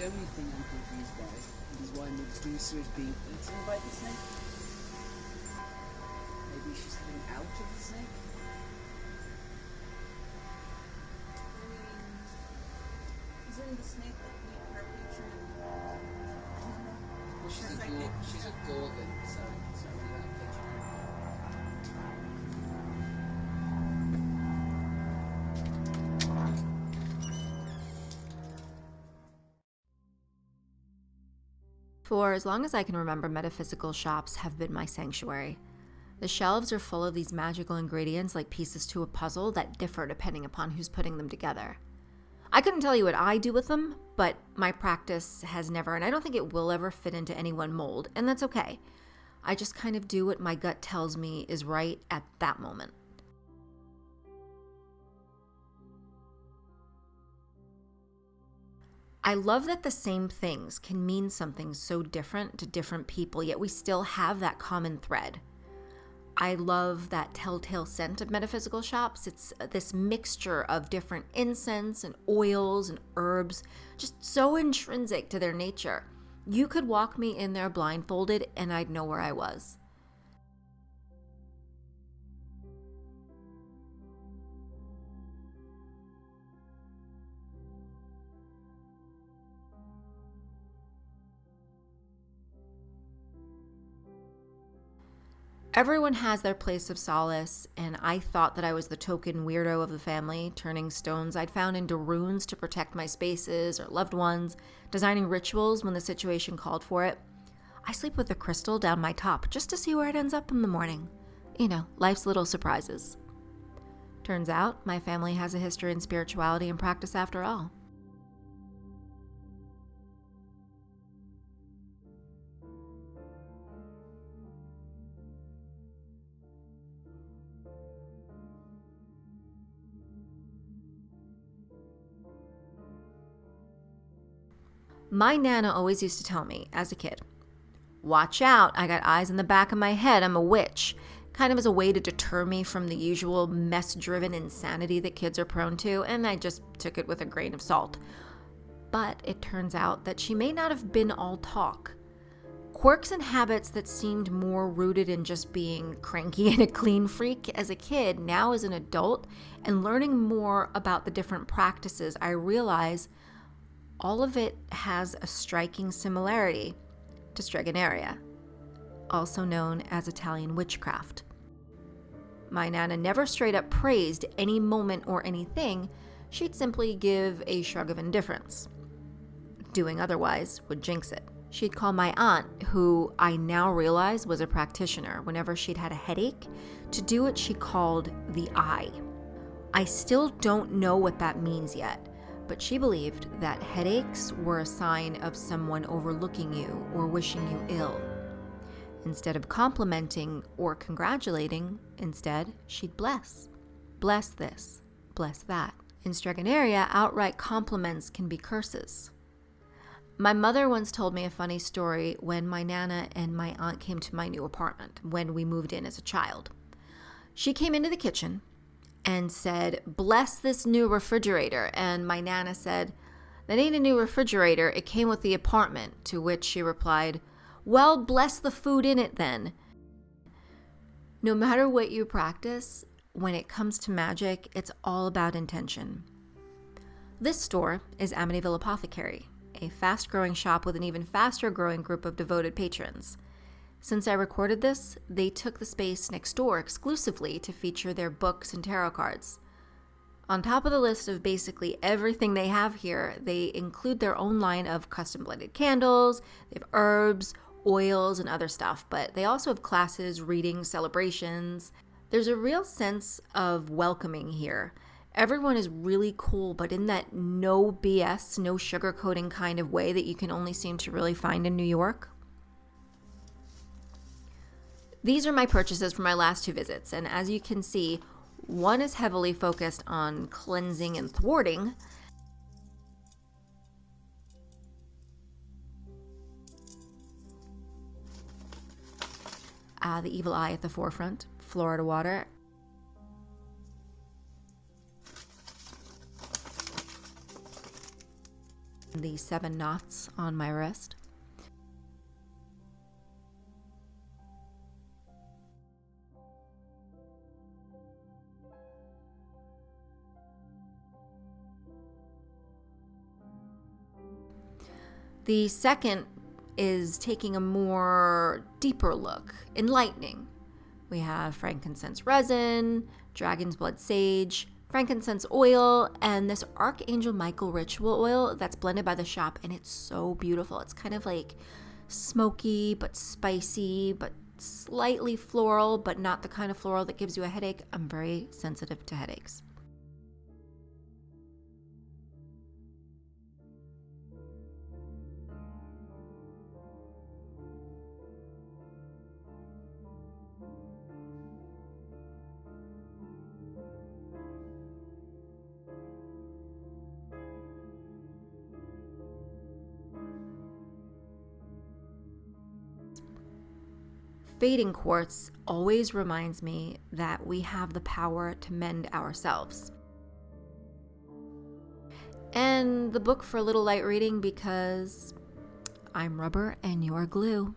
only thing I'm confused by is why Medusa is being eaten by the snake. Maybe she's coming out of the snake? Isn't the snake that her picture? Well, she's a gorgon, so it's not really that picture. For as long as I can remember, metaphysical shops have been my sanctuary. The shelves are full of these magical ingredients like pieces to a puzzle that differ depending upon who's putting them together. I couldn't tell you what I do with them, but my practice has never, and I don't think it will ever fit into any one mold, and that's okay. I just kind of do what my gut tells me is right at that moment. I love that the same things can mean something so different to different people, yet we still have that common thread. I love that telltale scent of metaphysical shops. It's this mixture of different incense and oils and herbs, just so intrinsic to their nature. You could walk me in there blindfolded and I'd know where I was. Everyone has their place of solace, and I thought that I was the token weirdo of the family, turning stones I'd found into runes to protect my spaces or loved ones, designing rituals when the situation called for it. I sleep with a crystal down my top just to see where it ends up in the morning. You know, life's little surprises. Turns out, my family has a history in spirituality and practice after all. My Nana always used to tell me, as a kid, watch out, I got eyes in the back of my head, I'm a witch, kind of as a way to deter me from the usual mess-driven insanity that kids are prone to, and I just took it with a grain of salt. But it turns out that she may not have been all talk. Quirks and habits that seemed more rooted in just being cranky and a clean freak as a kid, now as an adult, and learning more about the different practices, I realize all of it has a striking similarity to stregoneria, also known as Italian witchcraft. My Nana never straight up praised any moment or anything. She'd simply give a shrug of indifference. Doing otherwise would jinx it. She'd call my aunt, who I now realize was a practitioner, whenever she'd had a headache, to do what she called the eye. I still don't know what that means yet, but she believed that headaches were a sign of someone overlooking you or wishing you ill. Instead of complimenting or congratulating, instead, she'd bless. Bless this, bless that. In stregoneria, outright compliments can be curses. My mother once told me a funny story when my Nana and my aunt came to my new apartment when we moved in as a child. She came into the kitchen and said, bless this new refrigerator. And my Nana said, that ain't a new refrigerator, it came with the apartment. To which she replied, well, bless the food in it then. No matter what you practice, when it comes to magic, it's all about intention. This store is Amityville Apothecary, a fast-growing shop with an even faster-growing group of devoted patrons. Since I recorded this, they took the space next door exclusively to feature their books and tarot cards. On top of the list of basically everything they have here, they include their own line of custom-blended candles, they have herbs, oils, and other stuff, but they also have classes, readings, celebrations. There's a real sense of welcoming here. Everyone is really cool, but in that no BS, no sugarcoating kind of way that you can only seem to really find in New York. These are my purchases for my last 2 visits, and as you can see, one is heavily focused on cleansing and thwarting. The evil eye at the forefront, Florida water. The 7 knots on my wrist. The second is taking a more deeper look, enlightening. We have frankincense resin, dragon's blood sage, frankincense oil, and this Archangel Michael ritual oil that's blended by the shop, and it's so beautiful. It's kind of like smoky but spicy but slightly floral, but not the kind of floral that gives you a headache. I'm very sensitive to headaches. Fading quartz always reminds me that we have the power to mend ourselves. And the book for a little light reading because I'm rubber and you're glue.